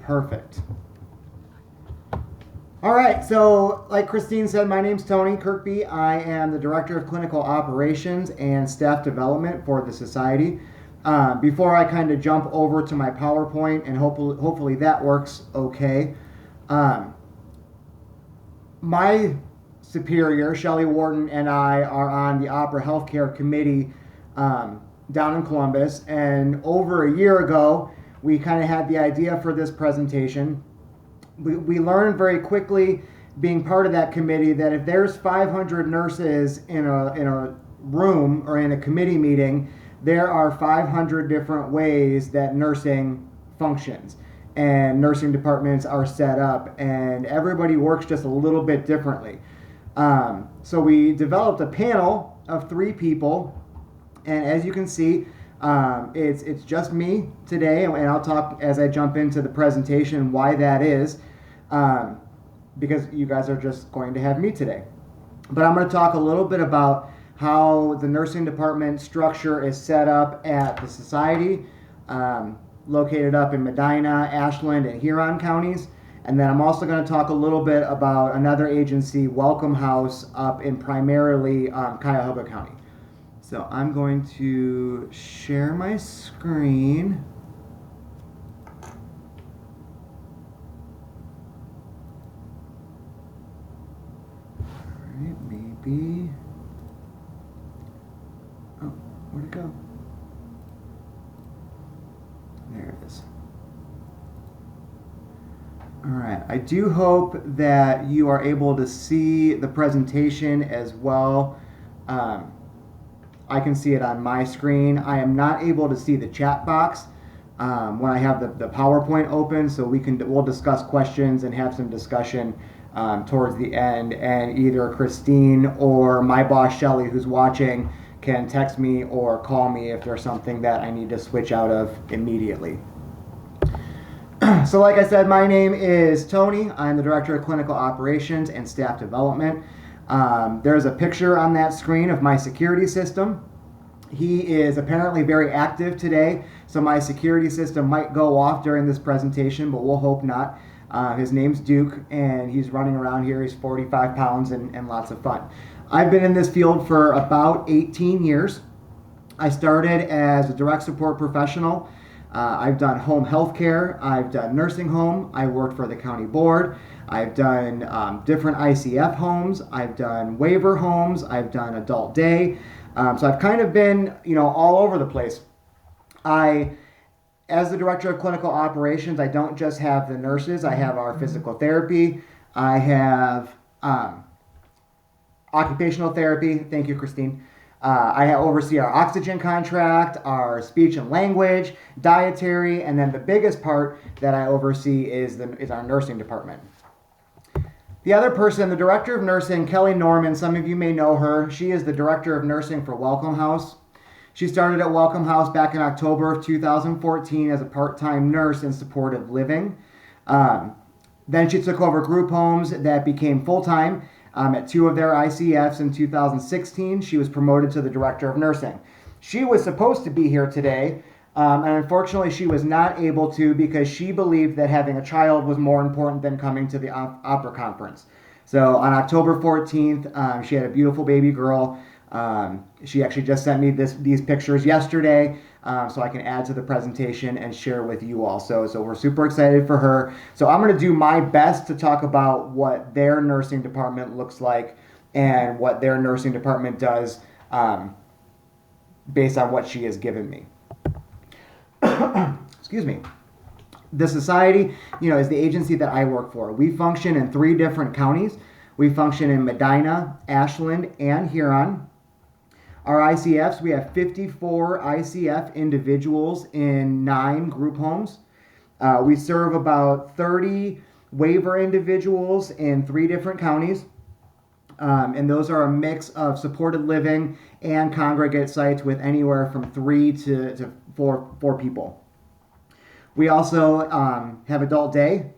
Perfect. All right, so like Christine said, my name's Tony Kirkby. I am the Director of Clinical Operations and Staff Development for the Society. Before I kind of jump over to my PowerPoint, and hopefully that works okay, my superior, Shelley Wharton, and I are on the Opera Healthcare Committee down in Columbus, and over a year ago, we kind of had the idea for this presentation. We learned very quickly, being part of that committee, that if there's 500 nurses in a room or in a committee meeting, there are 500 different ways that nursing functions and nursing departments are set up, and everybody works just a little bit differently. So we developed a panel of 3 people, and as you can see, it's just me today, and I'll talk as I jump into the presentation why that is, because you guys are just going to have me today. But I'm going to talk a little bit about how the nursing department structure is set up at the Society, located up in Medina, Ashland, and Huron counties. And then I'm also going to talk a little bit about another agency, Welcome House, up in primarily Cuyahoga County. So I'm going to share my screen. All right, maybe. Oh, where'd it go? There it is. All right, I do hope that you are able to see the presentation as well. I can see it on my screen. I am not able to see the chat box when I have the PowerPoint open, so we'll discuss questions and have some discussion towards the end, and either Christine or my boss Shelley, who's watching, can text me or call me if there's something that I need to switch out of immediately. So like I said, my name is Tony. I'm the Director of Clinical Operations and Staff Development. There's a picture on that screen of my security system. He is apparently very active today, so my security system might go off during this presentation, but we'll hope not. His name's Duke, and he's running around here. He's 45 pounds and lots of fun. I've been in this field for about 18 years. I started as a direct support professional. I've done home health care. I've done nursing home. I worked for the county board. I've done different ICF homes. I've done waiver homes. I've done adult day. So I've kind of been, all over the place. As the Director of Clinical Operations, I don't just have the nurses. I have our physical therapy. I have occupational therapy. Thank you, Christine. I oversee our oxygen contract, our speech and language, dietary, and then the biggest part that I oversee is our nursing department. The other person, the Director of Nursing, Kelly Norman, some of you may know her. She is the Director of Nursing for Welcome House. She started at Welcome House back in October of 2014 as a part-time nurse in supportive living. Then she took over group homes that became full-time. At 2 of their ICFs in 2016, she was promoted to the Director of Nursing. She was supposed to be here today, and unfortunately she was not able to because she believed that having a child was more important than coming to the opera conference. So on October 14th, she had a beautiful baby girl. She actually just sent me these pictures yesterday, so I can add to the presentation and share with you all. So we're super excited for her. So I'm going to do my best to talk about what their nursing department looks like and what their nursing department does based on what she has given me. Excuse me. The Society, is the agency that I work for. We function in 3 different counties. We function in Medina, Ashland, and Huron. Our ICFs, we have 54 ICF individuals in 9 group homes. We serve about 30 waiver individuals in 3 different counties. And those are a mix of supported living and congregate sites with anywhere from 3 to 4 people. We also have adult day.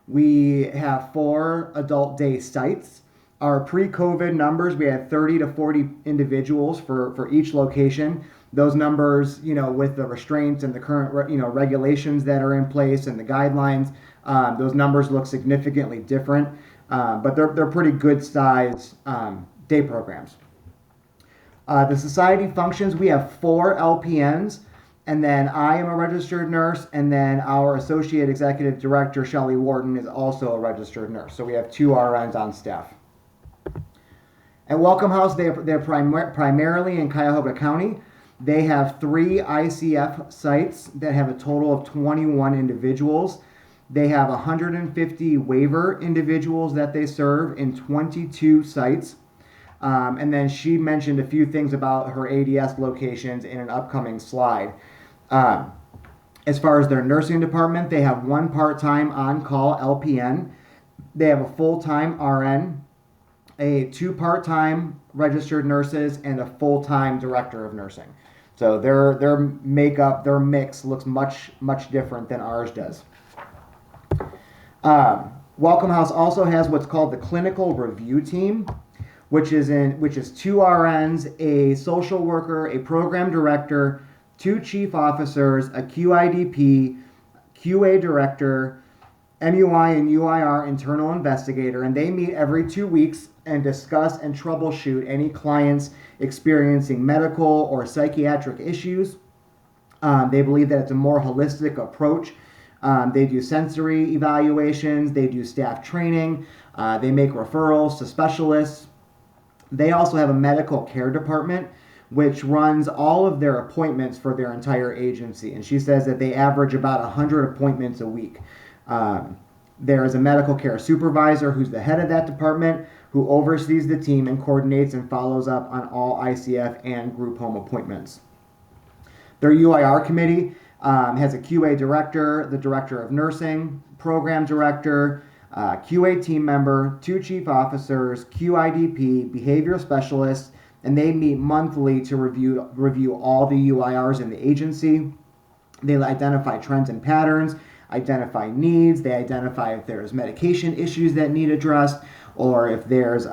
We have 4 adult day sites. Our pre-COVID numbers, we had 30 to 40 individuals for each location. those numbers, with the restraints and the current, regulations that are in place and the guidelines, those numbers look significantly different, but they're pretty good size day programs. The society functions, we have 4 LPNs, and then I am a registered nurse, and then our Associate Executive Director, Shelley Wharton, is also a registered nurse. So we have 2 RNs on staff. At Welcome House, they're primarily in Cuyahoga County. They have 3 ICF sites that have a total of 21 individuals. They have 150 waiver individuals that they serve in 22 sites. And then she mentioned a few things about her ADS locations in an upcoming slide. As far as their nursing department, they have 1 part-time on-call LPN. They have a full-time RN, 2 part-time registered nurses, and a full-time director of nursing. So their makeup, their mix looks much, much different than ours does. Welcome House also has what's called the clinical review team, which is 2 RNs, a social worker, a program director, 2 chief officers, a QIDP, QA director, MUI and UIR internal investigator, and they meet every 2 weeks and discuss and troubleshoot any clients experiencing medical or psychiatric issues. They believe that it's a more holistic approach. They do sensory evaluations, they do staff training, they make referrals to specialists. They also have a medical care department which runs all of their appointments for their entire agency, and she says that they average about 100 appointments a week. There is a medical care supervisor who's the head of that department, who oversees the team and coordinates and follows up on all ICF and group home appointments. Their UIR committee has a QA director, the director of nursing, program director, QA team member, 2 chief officers, QIDP, behavior specialists, and they meet monthly to review all the UIRs in the agency. They identify trends and patterns, identify needs, they identify if there's medication issues that need addressed, or if there's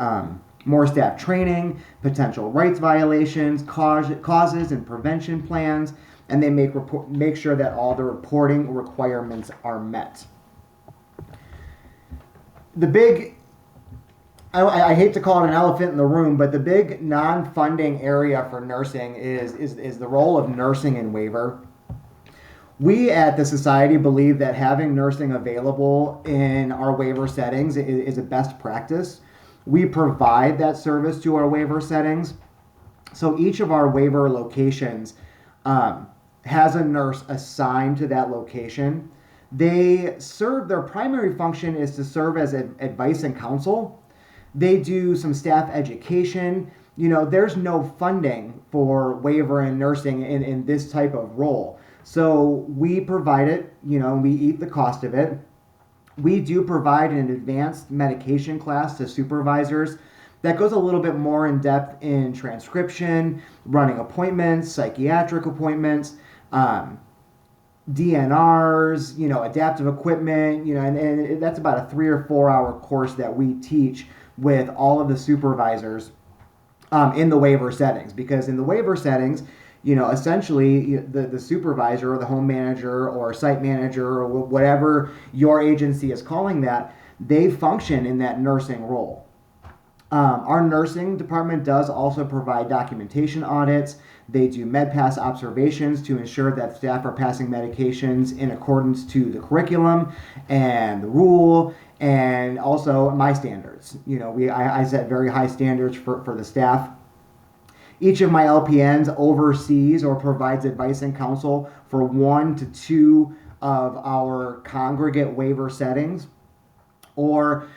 more staff training, potential rights violations, causes and prevention plans, and they make sure that all the reporting requirements are met. The big, I hate to call it an elephant in the room, but the big non-funding area for nursing is the role of nursing in waiver. We at the Society believe that having nursing available in our waiver settings is a best practice. We provide that service to our waiver settings. So each of our waiver locations has a nurse assigned to that location. Their primary function is to serve as advice and counsel. They do some staff education. There's no funding for waiver and nursing in this type of role. So we provide it, we eat the cost of it. We do provide an advanced medication class to supervisors that goes a little bit more in depth in transcription, running appointments, psychiatric appointments, DNRs, adaptive equipment, and that's about a 3 or 4 hour course that we teach with all of the supervisors in the waiver settings. Because in the waiver settings, essentially the supervisor or the home manager or site manager or whatever your agency is calling that, they function in that nursing role. Our nursing department does also provide documentation audits. They do MedPass observations to ensure that staff are passing medications in accordance to the curriculum and the rule, and also my standards. I set very high standards for the staff. Each of my LPNs oversees or provides advice and counsel for 1 to 2 of our congregate waiver settings, or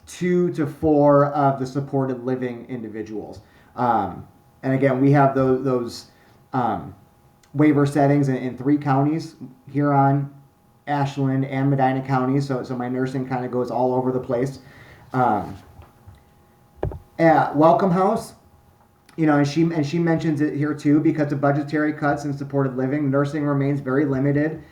2 to 4 of the supported living individuals. And again, we have those waiver settings in 3 counties, Huron, Ashland, and Medina counties. So my nursing kind of goes all over the place. At Welcome House, and she mentions it here too, because of budgetary cuts and supported living, nursing remains very limited.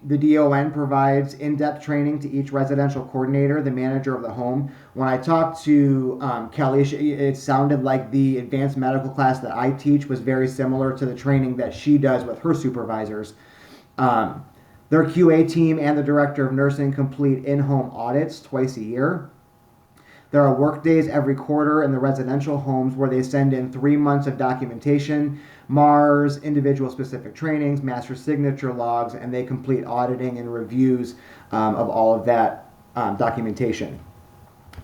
The DON provides in-depth training to each residential coordinator, the manager of the home. When I talked to Kelly, it sounded like the advanced medical class that I teach was very similar to the training that she does with her supervisors. Their QA team and the director of nursing complete in-home audits twice a year. There are work days every quarter in the residential homes where they send in 3 months of documentation, MARS, individual specific trainings, master signature logs, and they complete auditing and reviews of all of that documentation.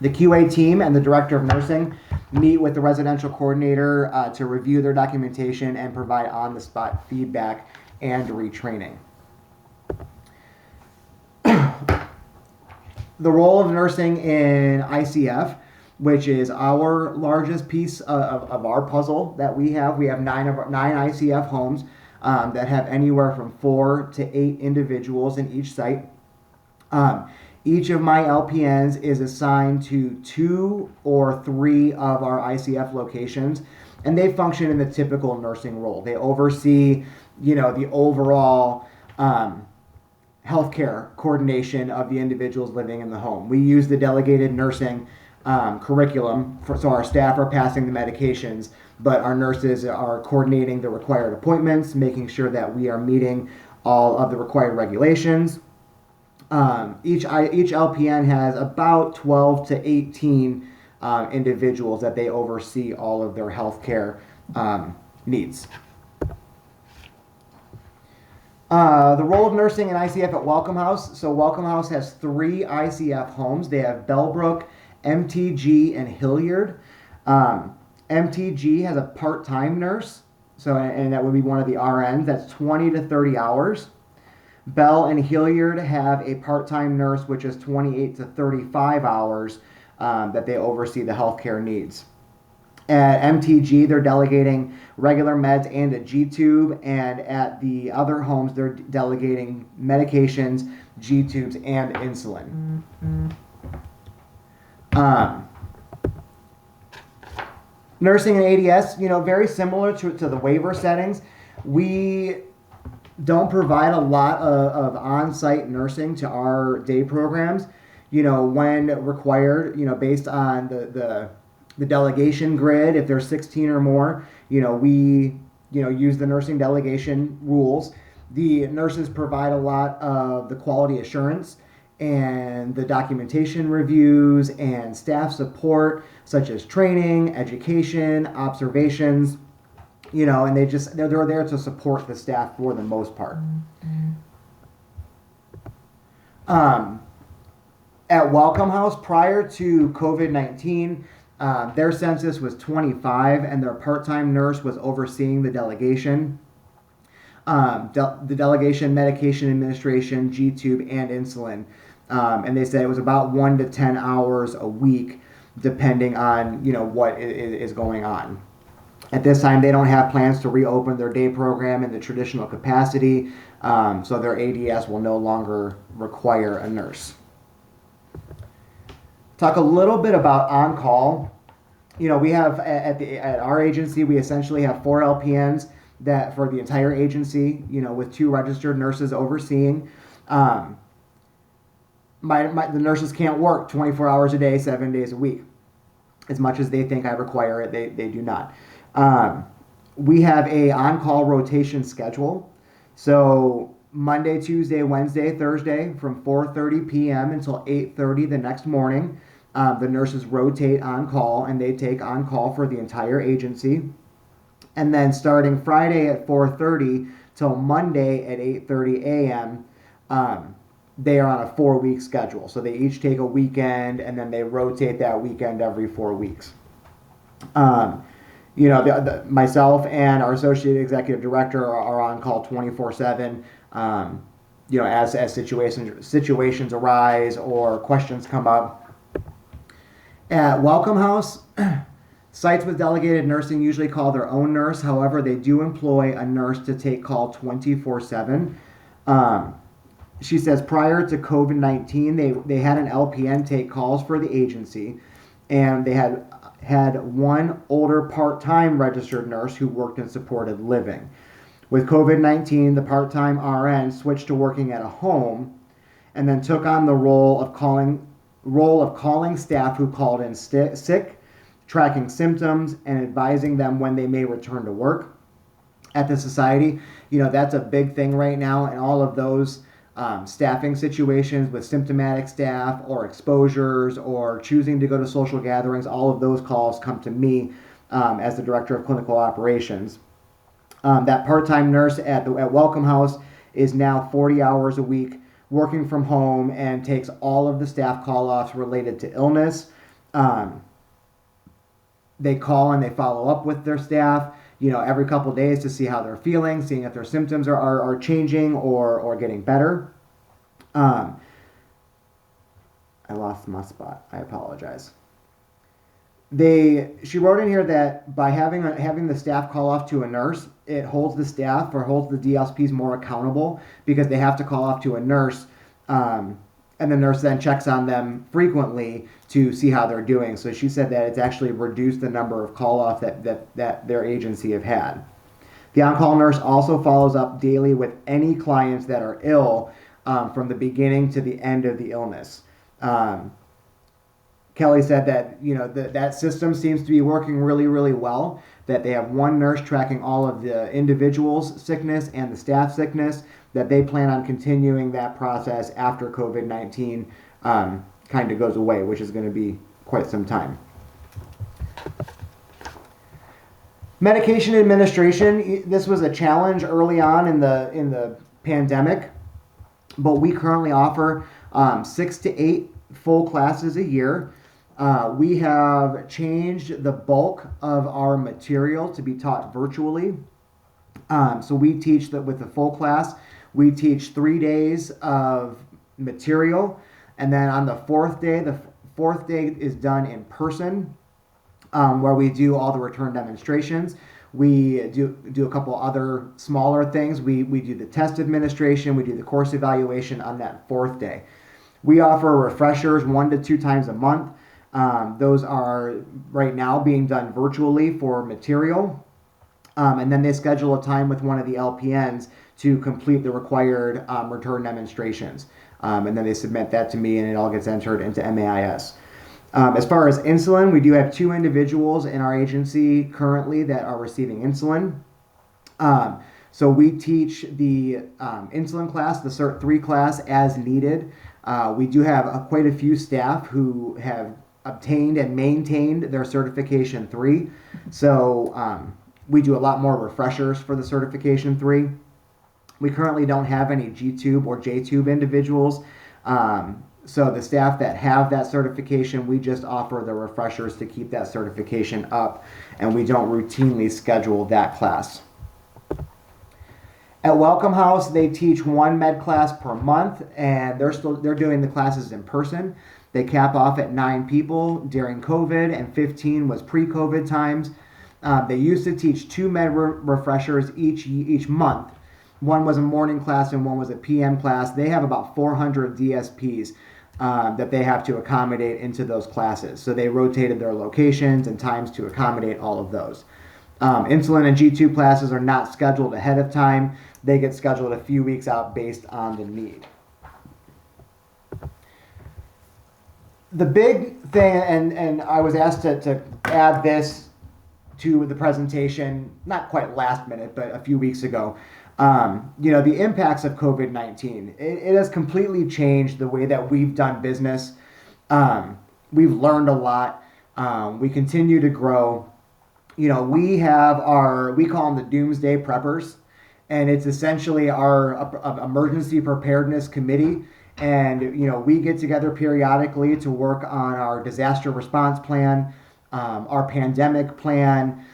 The QA team and the director of nursing meet with the residential coordinator to review their documentation and provide on-the-spot feedback and retraining. The role of nursing in ICF, which is our largest piece of our puzzle that we have. We have nine ICF homes that have anywhere from 4 to 8 individuals in each site. Each of my LPNs is assigned to 2 or 3 of our ICF locations, and they function in the typical nursing role. They oversee, the overall healthcare coordination of the individuals living in the home. We use the delegated nursing curriculum, so our staff are passing the medications, but our nurses are coordinating the required appointments, making sure that we are meeting all of the required regulations. Each LPN has about 12 to 18 individuals that they oversee all of their healthcare needs. The role of nursing in ICF at Welcome House. So Welcome House has 3 ICF homes. They have Bellbrook, MTG, and Hilliard. MTG has a part-time nurse, and that would be one of the RNs. That's 20 to 30 hours. Bell and Hilliard have a part-time nurse, which is 28 to 35 hours that they oversee the healthcare needs. At MTG, they're delegating regular meds and a G-tube, and at the other homes, they're delegating medications, G-tubes, and insulin. Nursing and ADS, very similar to the waiver settings. We don't provide a lot of on-site nursing to our day programs, when required, based on the delegation grid. If there's 16 or more, we use the nursing delegation rules. The nurses provide a lot of the quality assurance and the documentation reviews and staff support, such as training, education, observations, and they're there to support the staff for the most part. At Welcome House, prior to COVID-19, their census was 25, and their part-time nurse was overseeing the delegation. The delegation, medication administration, G-tube, and insulin. And they said it was about 1 to 10 hours a week, depending on what is going on. At this time, they don't have plans to reopen their day program in the traditional capacity, so their ADS will no longer require a nurse. Talk a little bit about on-call. We have at our agency, we essentially have 4 LPNs that for the entire agency, with 2 registered nurses overseeing. The nurses can't work 24 hours a day, 7 days a week. As much as they think I require it, they do not. We have a on-call rotation schedule. So Monday, Tuesday, Wednesday, Thursday from 4:30 p.m. until 8:30 the next morning. The nurses rotate on call, and they take on call for the entire agency. And then starting Friday at 4:30 till Monday at 8:30 a.m., they are on a 4-week schedule. So they each take a weekend, and then they rotate that weekend every 4 weeks. Myself and our associate executive director are on call 24/7. As situations arise or questions come up. At Welcome House, sites with delegated nursing usually call their own nurse. However, they do employ a nurse to take call 24/7. She says prior to COVID-19, they had an LPN take calls for the agency, and they had one older part-time registered nurse who worked in supported living. With COVID-19, the part-time RN switched to working at a home and then took on the role of calling staff who called in sick, tracking symptoms, and advising them when they may return to work. At the society, that's a big thing right now, and all of those staffing situations with symptomatic staff or exposures or choosing to go to social gatherings, all of those calls come to me as the director of clinical operations. That part-time nurse at Welcome House is now 40 hours a week working from home and takes all of the staff call-offs related to illness. They call and they follow up with their staff, every couple days to see how they're feeling, seeing if their symptoms are changing or getting better. I lost my spot. I apologize. She wrote in here that by having the staff call off to a nurse, it holds the staff or holds the DSPs more accountable because they have to call off to a nurse, and the nurse then checks on them frequently to see how they're doing. So she said that it's actually reduced the number of call-offs that their agency have had. The on-call nurse also follows up daily with any clients that are ill from the beginning to the end of the illness. Kelly said that that system seems to be working really, really well, that they have one nurse tracking all of the individual's sickness and the staff sickness, that they plan on continuing that process after COVID-19 kind of goes away, which is going to be quite some time. Medication administration, this was a challenge early on in the pandemic, but we currently offer 6 to 8 full classes a year. We have changed the bulk of our material to be taught virtually. So we teach that with the full class, we teach 3 days of material, and then on the fourth day is done in person, where we do all the return demonstrations. We do a couple other smaller things. We do the test administration, we do the course evaluation on that fourth day. We offer refreshers 1 to 2 times a month. Those are right now being done virtually for material. And then they schedule a time with one of the LPNs to complete the required return demonstrations. And then they submit that to me and it all gets entered into MAIS. As far as insulin, we do have 2 individuals in our agency currently that are receiving insulin. So we teach the insulin class, the Cert 3 class, as needed. We do have quite a few staff who have obtained and maintained their Certification 3. So we do a lot more refreshers for the Certification 3. We currently don't have any G-tube or J-tube individuals. So the staff that have that certification, we just offer the refreshers to keep that certification up, and we don't routinely schedule that class. At Welcome House, they teach 1 med class per month, and they're doing the classes in person. They cap off at 9 people during COVID, and 15 was pre-COVID times. They used to teach 2 med refreshers each month. One was a morning class and one was a PM class. They have about 400 DSPs that they have to accommodate into those classes. So they rotated their locations and times to accommodate all of those. Insulin and G2 classes are not scheduled ahead of time. They get scheduled a few weeks out based on the need. The big thing, and I was asked to add this to the presentation, not quite last minute, but a few weeks ago. The impacts of COVID-19. It has completely changed the way that we've done business. We've learned a lot. We continue to grow. We call them the Doomsday Preppers, and it's essentially our emergency preparedness committee. And, we get together periodically to work on our disaster response plan, our pandemic plan.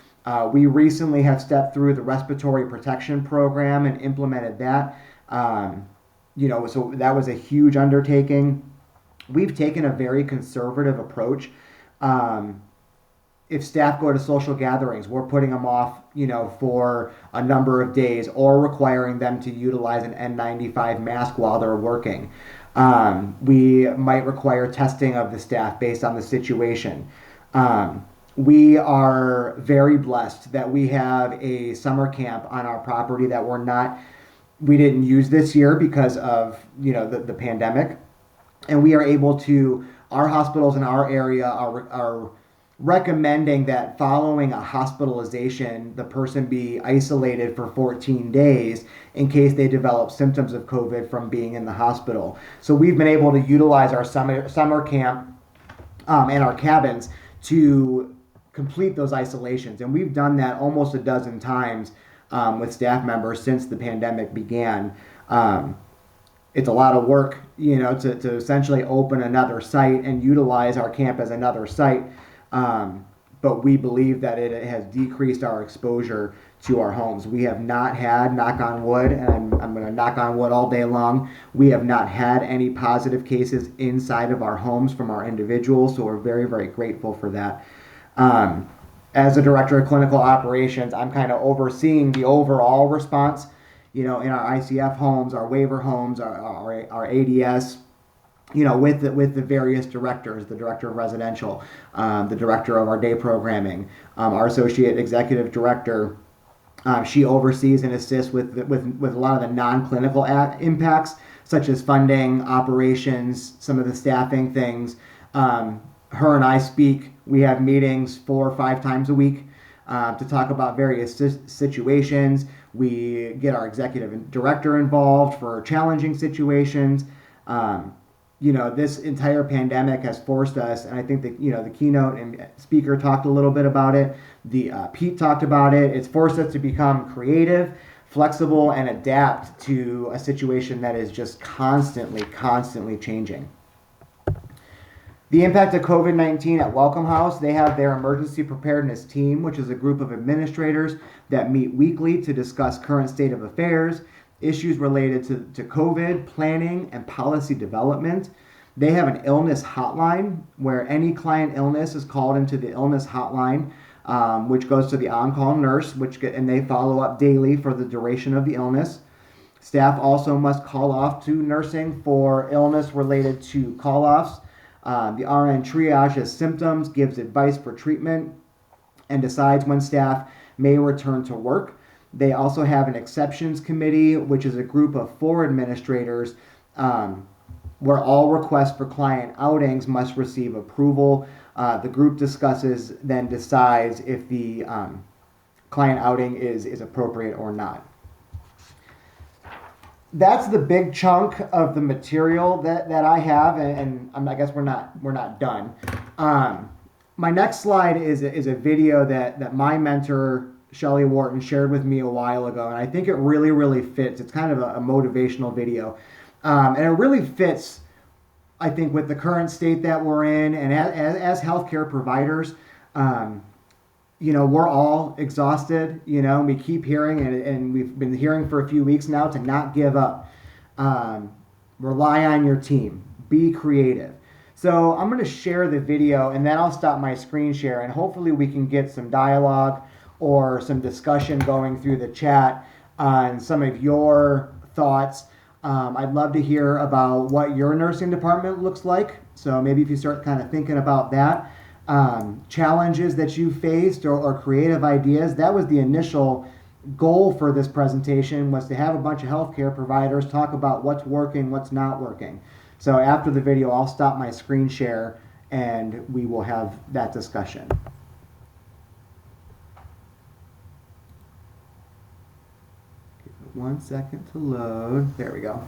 We recently have stepped through the respiratory protection program and implemented that. So that was a huge undertaking. We've taken a very conservative approach. If staff go to social gatherings, we're putting them off, for a number of days or requiring them to utilize an N95 mask while they're working. We might require testing of the staff based on the situation. we are very blessed that we have a summer camp on our property that we didn't use this year because of the pandemic, and we are able to, our hospitals in our area are recommending that following a hospitalization, the person be isolated for 14 days in case they develop symptoms of COVID from being in the hospital. So we've been able to utilize our summer camp and our cabins to complete those isolations. And we've done that almost a dozen times with staff members since the pandemic began. It's a lot of work, to essentially open another site and utilize our camp as another site. But we believe that it has decreased our exposure to our homes. We have not had, knock on wood, and I'm going to knock on wood all day long, we have not had any positive cases inside of our homes from our individuals, so we're very, very grateful for that. As a director of clinical operations, I'm kind of overseeing the overall response, in our ICF homes, our waiver homes, our ADS, with the various directors, the director of residential, the director of our day programming, our associate executive director. She oversees and assists with a lot of the non-clinical impacts, such as funding, operations, some of the staffing things. Her and I speak. We have meetings 4 or 5 times a week to talk about various situations. We get our executive director involved for challenging situations. This entire pandemic has forced us, and I think that, the keynote and speaker talked a little bit about it. Pete talked about it. It's forced us to become creative, flexible, and adapt to a situation that is just constantly changing. The impact of COVID-19 at Welcome House, they have their emergency preparedness team, which is a group of administrators that meet weekly to discuss current state of affairs, issues related to COVID, planning, and policy development. They have an illness hotline where any client illness is called into the illness hotline, which goes to the OnCall nurse, and they follow up daily for the duration of the illness. Staff also must call off to nursing for illness related to call-offs. The RN triages symptoms, gives advice for treatment, and decides when staff may return to work. They also have an exceptions committee, which is a group of 4 administrators where all requests for client outings must receive approval. The group discusses, then decides if the client outing is appropriate or not. That's the big chunk of the material that I have, and I guess we're not done. My next slide is a video that my mentor Shelley Wharton shared with me a while ago, and I think it really fits. It's kind of a motivational video, and it really fits, I think, with the current state that we're in, and as healthcare providers. We're all exhausted, we keep hearing, and we've been hearing for a few weeks now, to not give up. Rely on your team. Be creative. So I'm going to share the video, and then I'll stop my screen share, and hopefully we can get some dialogue or some discussion going through the chat on some of your thoughts. I'd love to hear about what your nursing department looks like. So maybe if you start kind of thinking about that. Challenges that you faced or creative ideas. That was the initial goal for this presentation, was to have a bunch of healthcare providers talk about what's working, what's not working. So after the video, I'll stop my screen share and we will have that discussion. Give it 1 second to load. There we go.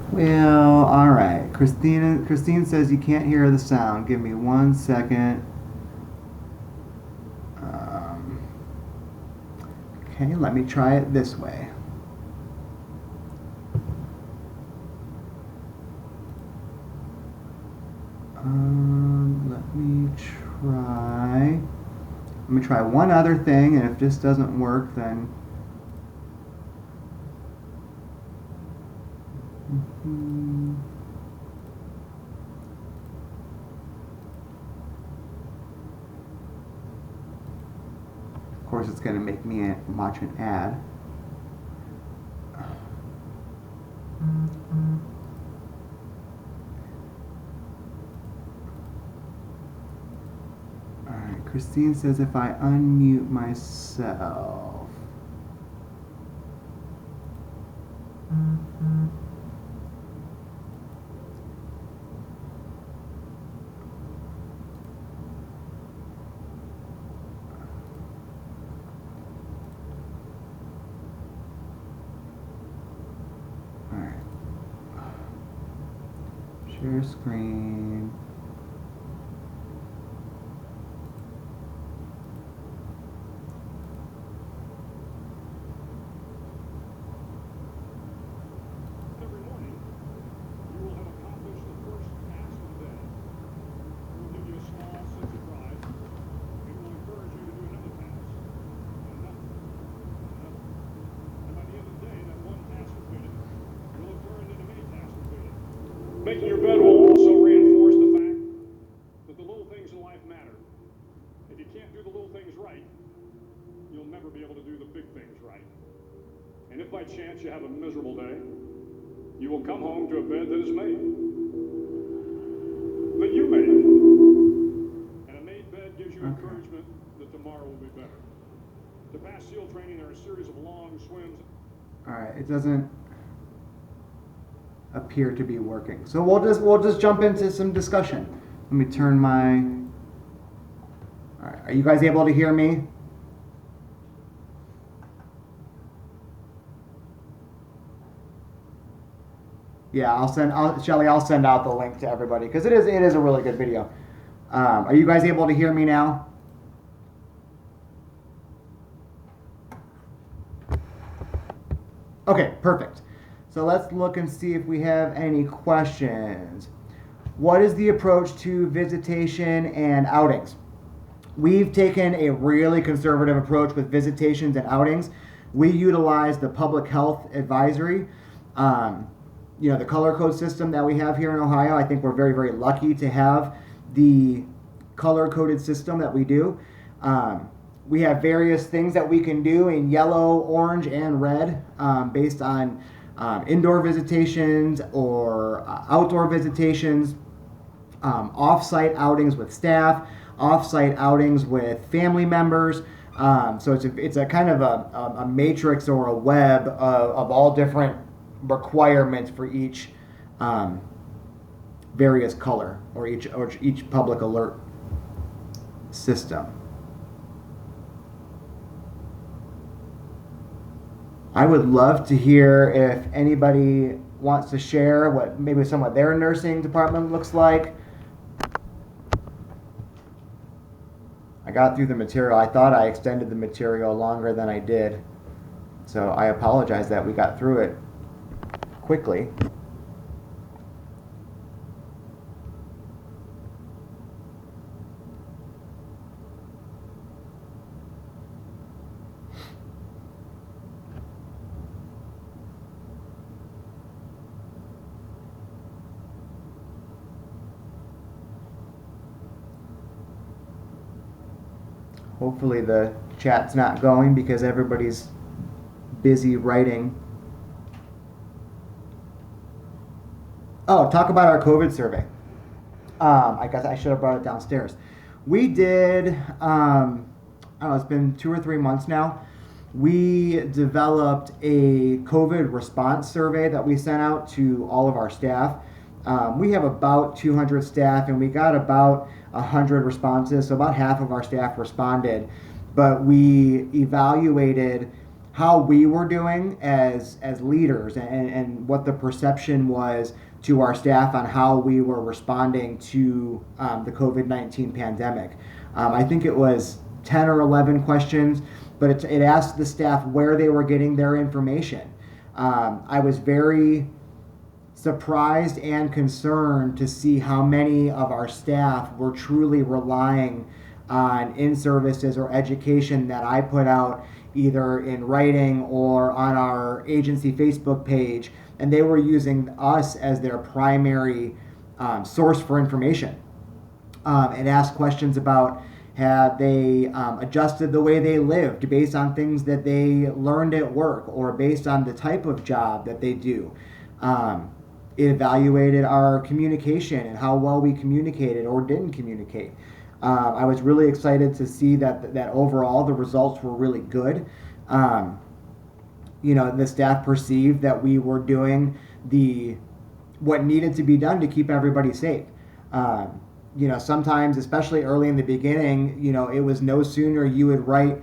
Well, all right. Christine says you can't hear the sound. Give me 1 second. Okay, let me try it this way. Let me try one other thing, and if this doesn't work, then course, it's going to make me watch an ad. Alright, Christine says if I unmute myself. Share screen. Every morning, you will have accomplished the first task of the day. It will give you a small sense of pride. It will encourage you to do another task, and another, and another. And by the end of the day, that one task completed will have turned into many tasks completed. Making your bed will also reinforce the fact that the little things in life matter. If you can't do the little things right, you'll never be able to do the big things right. And if by chance you have a miserable day, you will come home to a bed that is made. That you made. And a made bed gives you encouragement that tomorrow will be better. To pass SEAL training, there are a series of long swims. Alright, it doesn't appear to be working. So we'll just jump into some discussion. Let me turn my... Alright, are you guys able to hear me? Yeah, Shelly, I'll send out the link to everybody because it is a really good video. Are you guys able to hear me now? Okay, perfect. So let's look and see if we have any questions. What is the approach to visitation and outings? We've taken a really conservative approach with visitations and outings. We utilize the public health advisory. The color code system that we have here in Ohio, I think we're very, very lucky to have the color coded system that we do. We have various things that we can do in yellow, orange, and red based on indoor visitations or outdoor visitations, off-site outings with staff, off-site outings with family members. So it's a kind of a matrix or a web of all different requirements for each various color or each public alert system. I would love to hear if anybody wants to share what their nursing department looks like. I got through the material. I thought I extended the material longer than I did. So I apologize that we got through it quickly. Hopefully the chat's not going because everybody's busy writing. Oh, talk about our COVID survey. I guess I should have brought it downstairs. We did, it's been 2 or 3 months now. We developed a COVID response survey that we sent out to all of our staff. We have about 200 staff and we got about 100 responses, so about half of our staff responded. But we evaluated how we were doing as leaders and what the perception was to our staff on how we were responding to the COVID-19 pandemic. I think it was 10 or 11 questions, but it asked the staff where they were getting their information. I was very surprised and concerned to see how many of our staff were truly relying on in-services or education that I put out either in writing or on our agency Facebook page, and they were using us as their primary source for information. It asked questions about, Had they adjusted the way they lived based on things that they learned at work or based on the type of job that they do? It evaluated our communication and how well we communicated or didn't communicate. I was really excited to see that overall the results were really good. The staff perceived that we were doing what needed to be done to keep everybody safe. Sometimes, especially early in the beginning, it was no sooner you would write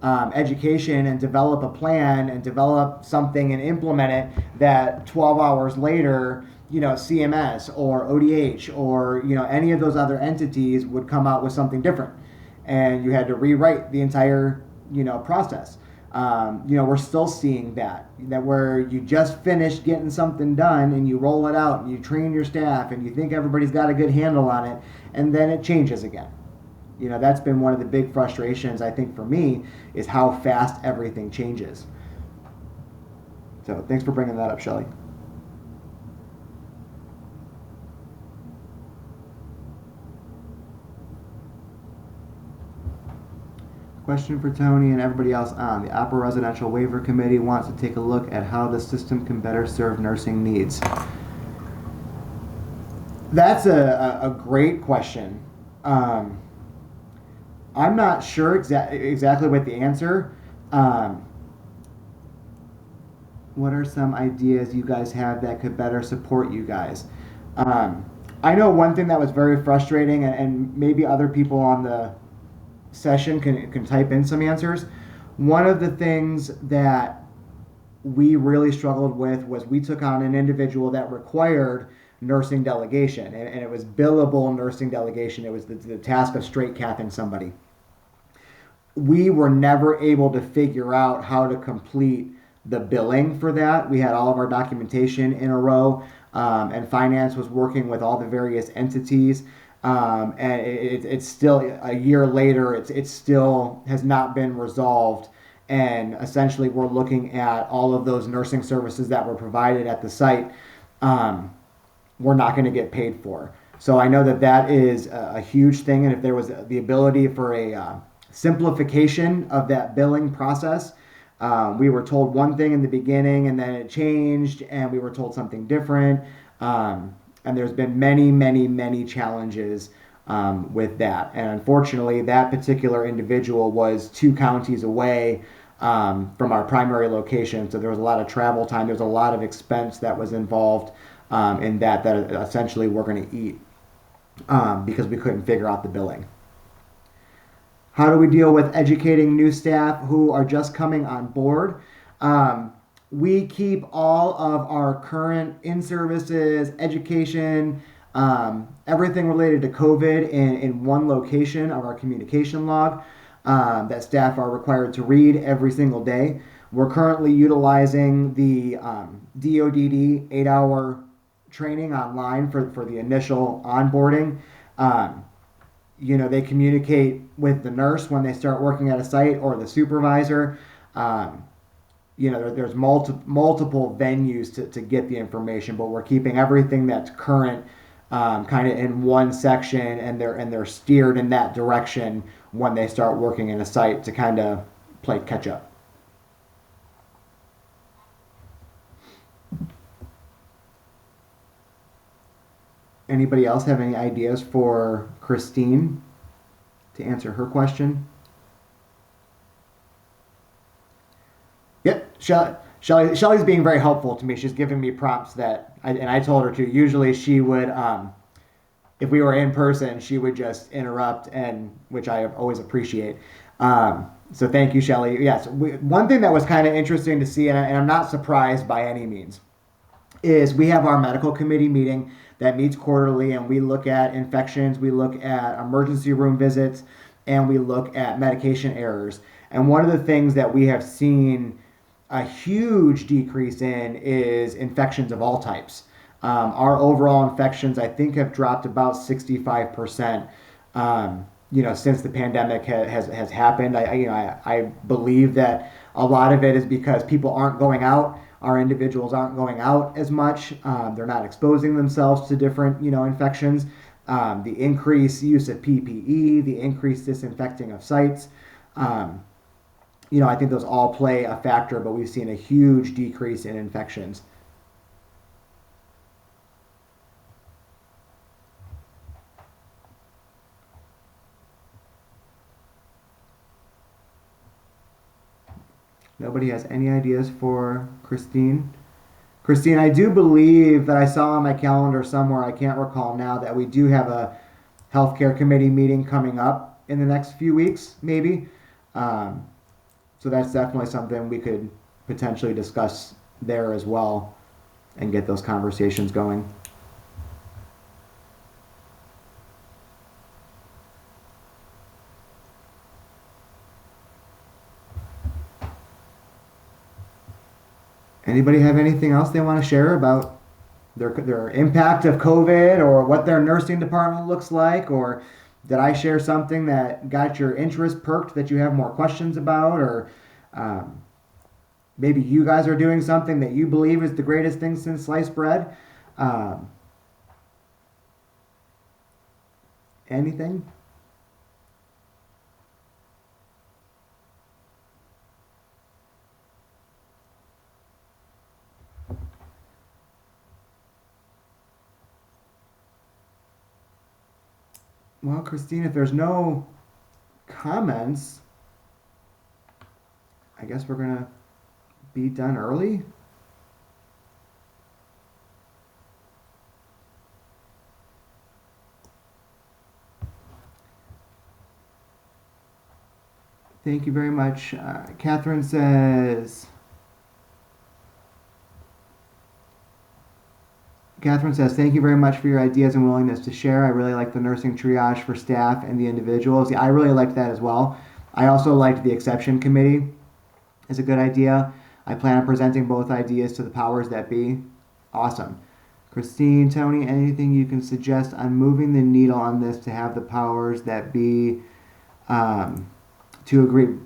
education and develop a plan and develop something and implement it that 12 hours later, CMS or ODH or, any of those other entities would come out with something different. And you had to rewrite the entire, process. We're still seeing that where you just finished getting something done and you roll it out and you train your staff and you think everybody's got a good handle on it, and then it changes again. That's been one of the big frustrations, I think, for me, is how fast everything changes. So thanks for bringing that up, Shelley. Question for Tony and everybody else on. The Opera Residential Waiver Committee wants to take a look at how the system can better serve nursing needs. That's a great question. I'm not sure exactly what the answer. What are some ideas you guys have that could better support you guys? I know one thing that was very frustrating, and maybe other people on the session can type in some answers. One of the things that we really struggled with was we took on an individual that required nursing delegation, and it was billable nursing delegation. It was the task of straight capping somebody. We were never able to figure out how to complete the billing for that. We had all of our documentation in a row, and finance was working with all the various entities. And it's still a year later, it still has not been resolved. And essentially, we're looking at all of those nursing services that were provided at the site. We're not going to get paid for. So I know that is a huge thing. And if there was the ability for a simplification of that billing process, we were told one thing in the beginning and then it changed and we were told something different. And there's been many, many, many challenges with that. And unfortunately, that particular individual was 2 counties away from our primary location. So there was a lot of travel time. There was a lot of expense that was involved in that essentially we're going to eat because we couldn't figure out the billing. How do we deal with educating new staff who are just coming on board? We keep all of our current in-services, education, everything related to COVID in one location of our communication log that staff are required to read every single day. We're currently utilizing the DODD 8-hour training online for the initial onboarding. They communicate with the nurse when they start working at a site or the supervisor. There's multiple venues to get the information, but we're keeping everything that's current kind of in one section, and they're steered in that direction when they start working in a site to kind of play catch up. Anybody else have any ideas for Christine to answer her question? Yep, Shelly's being very helpful to me. She's giving me prompts and I told her to. Usually she would, if we were in person, she would just interrupt, which I always appreciate. So thank you, Shelly. Yes, one thing that was kind of interesting to see, and I'm not surprised by any means, is we have our medical committee meeting that meets quarterly, and we look at infections, we look at emergency room visits, and we look at medication errors. And one of the things that we have seen a huge decrease in is infections of all types. Our overall infections, I think, have dropped about 65%. Since the pandemic has happened. I believe that a lot of it is because people aren't going out. Our individuals aren't going out as much. They're not exposing themselves to different, infections. the increased use of PPE, the increased disinfecting of sites. I think those all play a factor, but we've seen a huge decrease in infections. Nobody has any ideas for Christine? Christine, I do believe that I saw on my calendar somewhere, I can't recall now, that we do have a healthcare committee meeting coming up in the next few weeks, maybe. So that's definitely something we could potentially discuss there as well and get those conversations going. Anybody have anything else they want to share about their impact of COVID, or what their nursing department looks like, or did I share something that got your interest perked that you have more questions about, or maybe you guys are doing something that you believe is the greatest thing since sliced bread? Anything? Well, Christine, if there's no comments, I guess we're going to be done early. Thank you very much. Catherine says, thank you very much for your ideas and willingness to share. I really like the nursing triage for staff and the individuals. Yeah, I really liked that as well. I also liked the exception committee. It's a good idea. I plan on presenting both ideas to the powers that be. Awesome. Christine, Tony, anything you can suggest on moving the needle on this to have the powers that be to agree?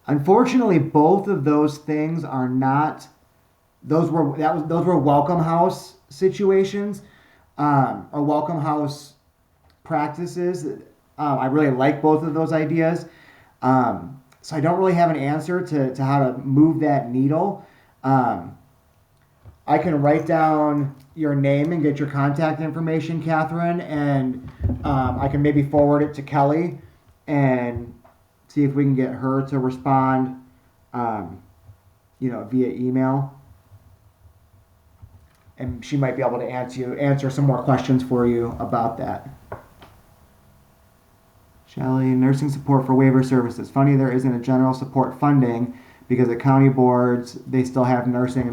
Unfortunately, both of those things are not. Those were welcome house situations, or welcome house practices. I really like both of those ideas. So I don't really have an answer to how to move that needle. I can write down your name and get your contact information, Catherine, and I can maybe forward it to Kelly and see if we can get her to respond, via email. And she might be able to answer some more questions for you about that. Shelley, nursing support for waiver services. Funny there isn't a general support funding because the county boards, they still have nursing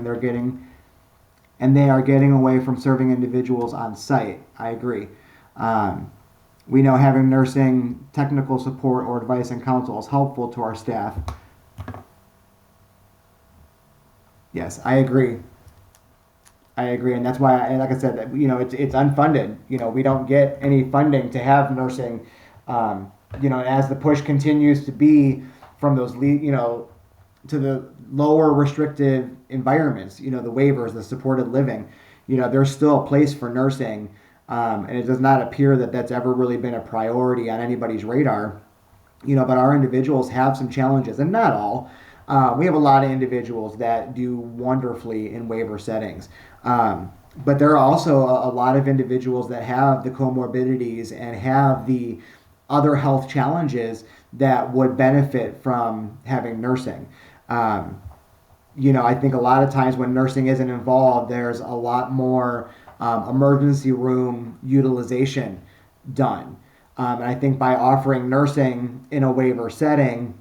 and they are getting away from serving individuals on site. I agree. We know having nursing technical support or advice and counsel is helpful to our staff. Yes, I agree. And that's why, like I said, it's unfunded. We don't get any funding to have nursing. As the push continues to be from those, to the lower restrictive environments, the waivers, the supported living, there's still a place for nursing, and it does not appear that that's ever really been a priority on anybody's radar. But our individuals have some challenges, and not all. We have a lot of individuals that do wonderfully in waiver settings. But there are also a lot of individuals that have the comorbidities and have the other health challenges that would benefit from having nursing. I think a lot of times when nursing isn't involved, there's a lot more emergency room utilization done. And I think by offering nursing in a waiver setting,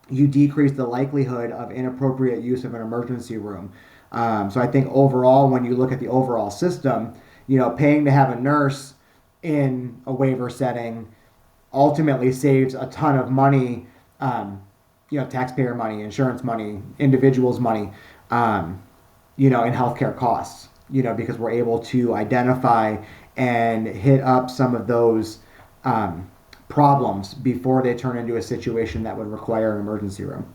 you decrease the likelihood of inappropriate use of an emergency room. So I think overall, when you look at the overall system, paying to have a nurse in a waiver setting ultimately saves a ton of money, taxpayer money, insurance money, individuals' money, in healthcare costs, because we're able to identify and hit up some of those problems before they turn into a situation that would require an emergency room.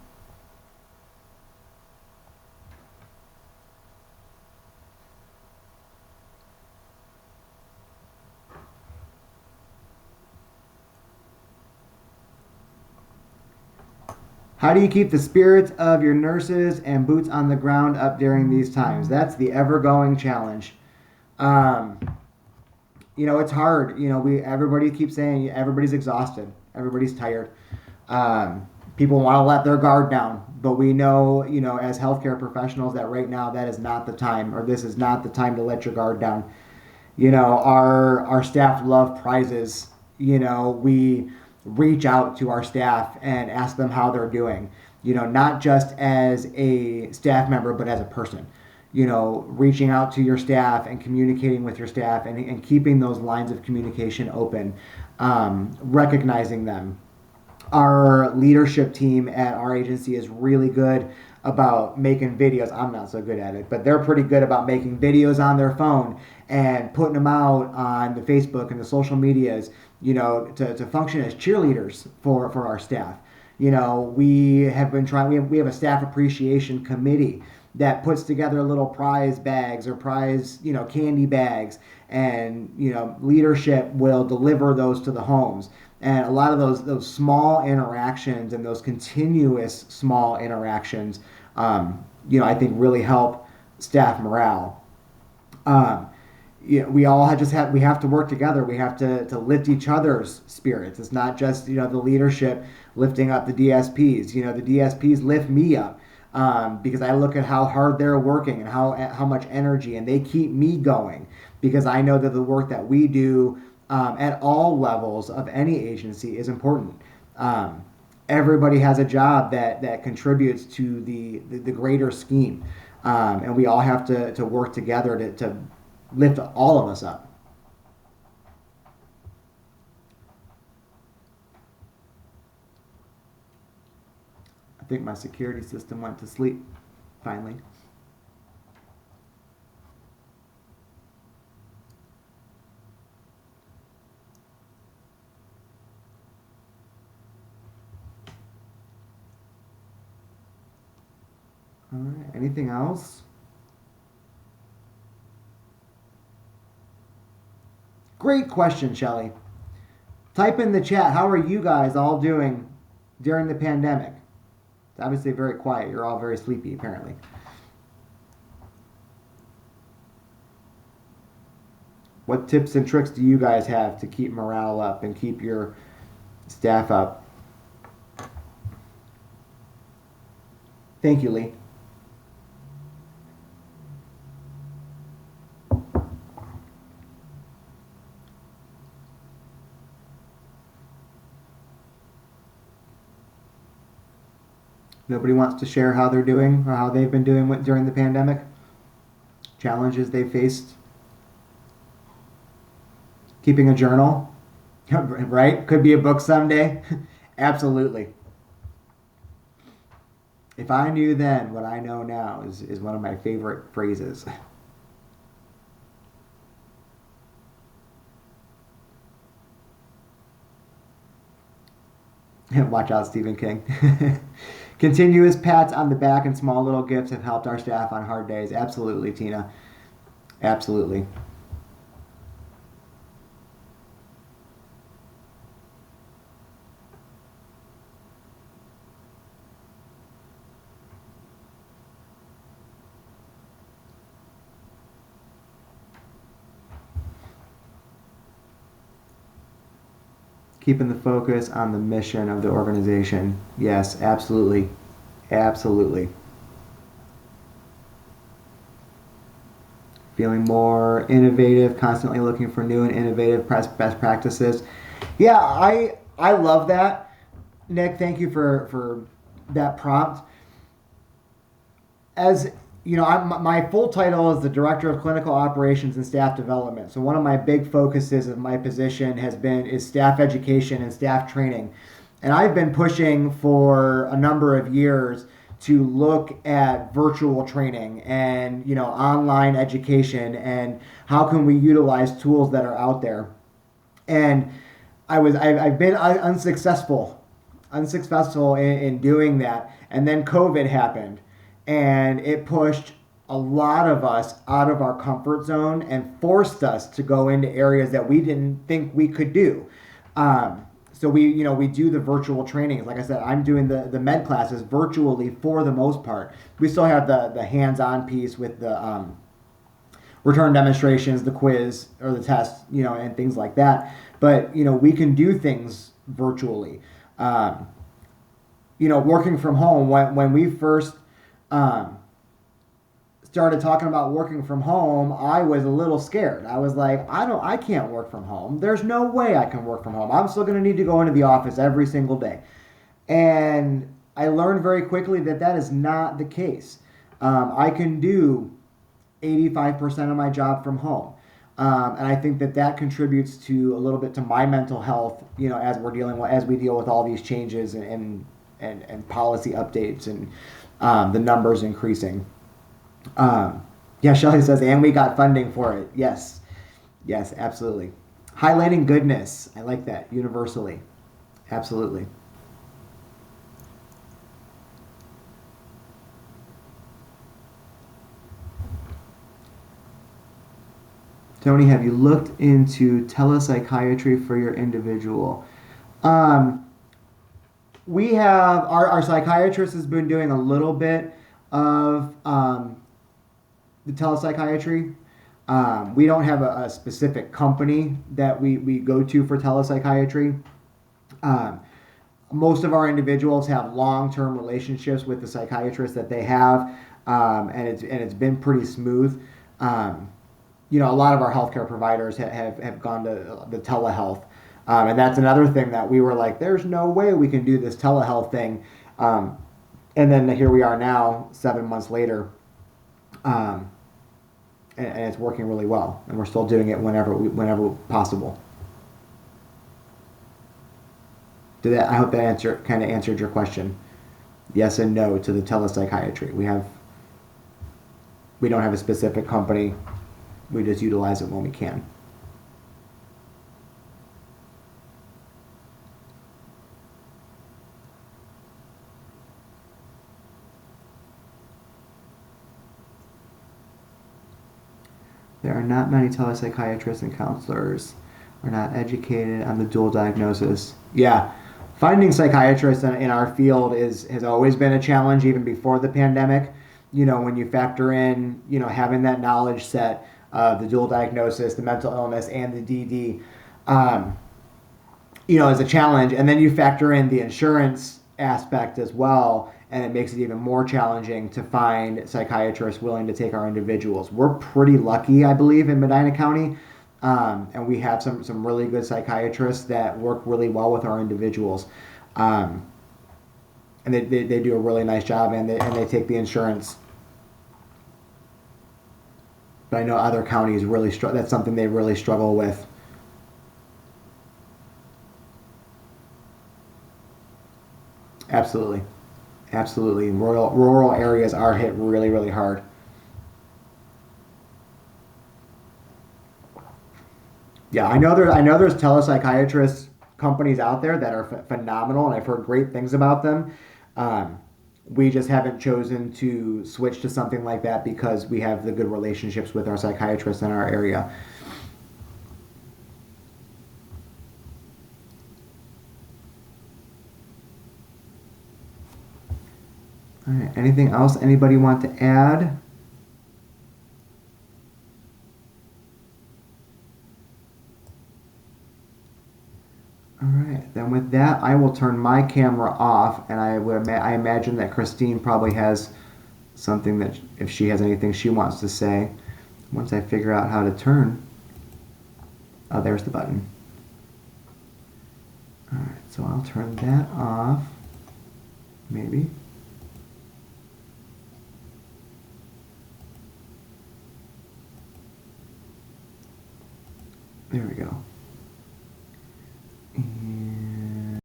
How do you keep the spirits of your nurses and boots on the ground up during these times? That's the ever-going challenge. Um, it's hard. Everybody keeps saying everybody's exhausted, everybody's tired. People want to let their guard down, but we know, as healthcare professionals, that right now that is not the time, or this is not the time to let your guard down. Our staff love prizes. We reach out to our staff and ask them how they're doing. Not just as a staff member, but as a person. Reaching out to your staff and communicating with your staff and keeping those lines of communication open, recognizing them. Our leadership team at our agency is really good about making videos. I'm not so good at it, but they're pretty good about making videos on their phone and putting them out on the Facebook and the social medias, to function as cheerleaders for our staff. We have been trying, we have a staff appreciation committee that puts together little prize bags or prize, candy bags, and, leadership will deliver those to the homes. And a lot of those small interactions and those continuous small interactions, I think really help staff morale. We all we have to work together. We have to lift each other's spirits. It's not just, the leadership lifting up the DSPs. The DSPs lift me up. Because I look at how hard they're working and how much energy, and they keep me going, because I know that the work that we do at all levels of any agency is important. Everybody has a job that contributes to the greater scheme, and we all have to work together to lift all of us up. I think my security system went to sleep, finally. All right, anything else? Great question, Shelly. Type in the chat, how are you guys all doing during the pandemic? It's obviously very quiet. You're all very sleepy, apparently. What tips and tricks do you guys have to keep morale up and keep your staff up? Thank you, Lee. Nobody wants to share how they're doing or how they've been doing during the pandemic? Challenges they faced? Keeping a journal? Right? Could be a book someday. Absolutely. If I knew then what I know now is one of my favorite phrases. Watch out, Stephen King. Continuous pats on the back and small little gifts have helped our staff on hard days. Absolutely, Tina. Absolutely. Keeping the focus on the mission of the organization. Yes, absolutely. Absolutely. Feeling more innovative, constantly looking for new and innovative best practices. Yeah, I love that. Nick, thank you for that prompt. As my full title is the Director of Clinical Operations and Staff Development. So one of my big focuses of my position is staff education and staff training. And I've been pushing for a number of years to look at virtual training and online education and how can we utilize tools that are out there. And I've been unsuccessful in doing that. And then COVID happened. And it pushed a lot of us out of our comfort zone and forced us to go into areas that we didn't think we could do. So we do the virtual trainings. Like I said, I'm doing the med classes virtually for the most part. We still have the hands-on piece with the return demonstrations, the quiz or the test, and things like that. But we can do things virtually. Working from home, when we first started talking about working from home, I was a little scared. I was like, I can't work from home. There's no way I can work from home. I'm still going to need to go into the office every single day. And I learned very quickly that that is not the case. I can do 85% of my job from home. And I think that contributes to a little bit to my mental health, as we deal with all these changes and policy updates and the numbers increasing. Yeah, Shelly says, and we got funding for it. Yes, absolutely. Highlighting goodness. I like that universally. Absolutely. Tony, have you looked into telepsychiatry for your individual? We have our psychiatrist has been doing a little bit of the telepsychiatry. We don't have a specific company that we go to for telepsychiatry. Most of our individuals have long-term relationships with the psychiatrist that they have, and it's been pretty smooth. A lot of our healthcare providers have gone to the telehealth, and that's another thing that we were like, there's no way we can do this telehealth thing, and then here we are now, 7 months later. And it's working really well, and we're still doing it whenever possible. I hope that kind of answered your question. Yes and no to the telepsychiatry. We don't have a specific company. We just utilize it when we can. There are not many telepsychiatrists and counselors are not educated on the dual diagnosis. Yeah, finding psychiatrists in our field has always been a challenge, even before the pandemic. When you factor in, having that knowledge set of the dual diagnosis, the mental illness, and the DD, is a challenge. And then you factor in the insurance aspect as well, and it makes it even more challenging to find psychiatrists willing to take our individuals. We're pretty lucky, I believe, in Medina County, and we have some really good psychiatrists that work really well with our individuals, and they do a really nice job, and they take the insurance. But I know other counties really that's something they really struggle with. Absolutely. Rural areas are hit really, really hard. Yeah, I know there's telepsychiatrist companies out there that are phenomenal, and I've heard great things about them. We just haven't chosen to switch to something like that because we have the good relationships with our psychiatrists in our area. All right. Anything else anybody want to add? All right. Then with that, I will turn my camera off, and I imagine that Christine probably has something that if she has anything she wants to say. Once I figure out how to turn. Oh, there's the button. All right. So I'll turn that off. Maybe. There we go.